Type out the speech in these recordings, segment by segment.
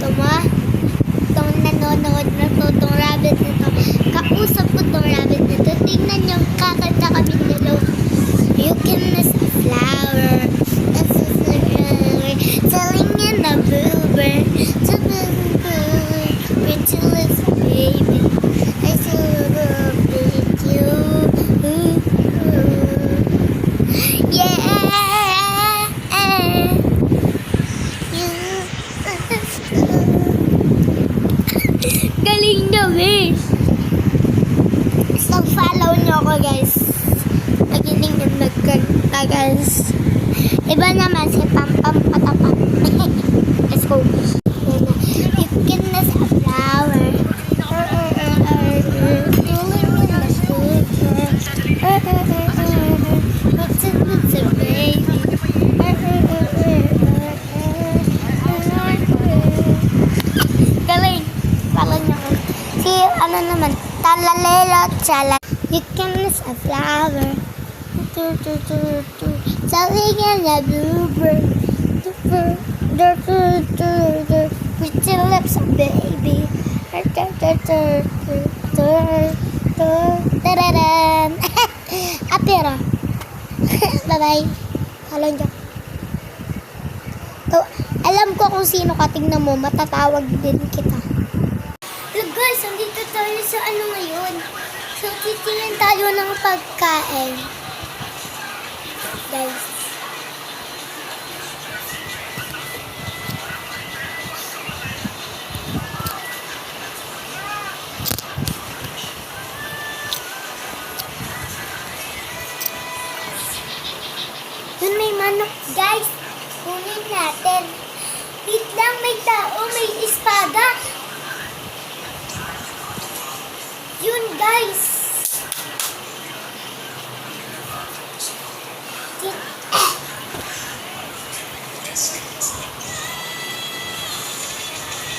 Ito mo, itong nanonood na to, itong rabbit na to. Kausap ko itong rabbit na to. Tingnan niyo, kakanta kami dalaw. You can miss a flower. This is the flower. Telling in the bluebird. To the bluebird. Pretty little baby. I still love you. Yeah. Galing nyo, guys. So, follow nyo ako, guys. Magiling yun magkanta, guys. Iba naman si Pam Pam Patapam. Let's go. You can miss a flower. It's a baby. Galing. Follow nyo ako. Si, ano naman, talalelo, chala. You can miss a flower. Selling in the bluebird. Pretty lips, baby. Apira. Bye-bye. Follow nyo. So, alam ko kung sino ka, tignan mo, matatawag din kita. Look guys, andito tayo sa ano ngayon. So, titingin tayo ng pagkain. Guys. Yun may manok. Guys, kunin natin. Wait lang, may tao, may espada. Yun, guys.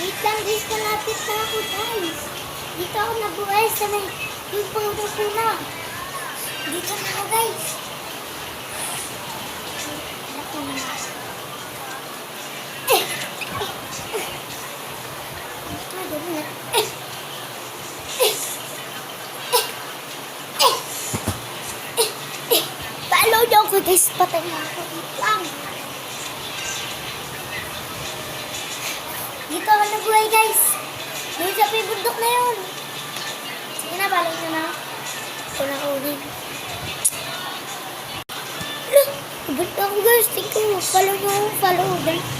Wait lang, guys. Malapit na ako, guys. Dito ako nabuhay sa may yung puna. Dito na ako, guys. Follow niyo ako, guys. Patay na ako. Wait lang. Dito ako nabuhay, guys. Doon sa may bundok na yun. Sige na, follow niyo na. Ito na ulit. Look, abot ako, guys. Tingko. Follow niyo ako. Follow, guys.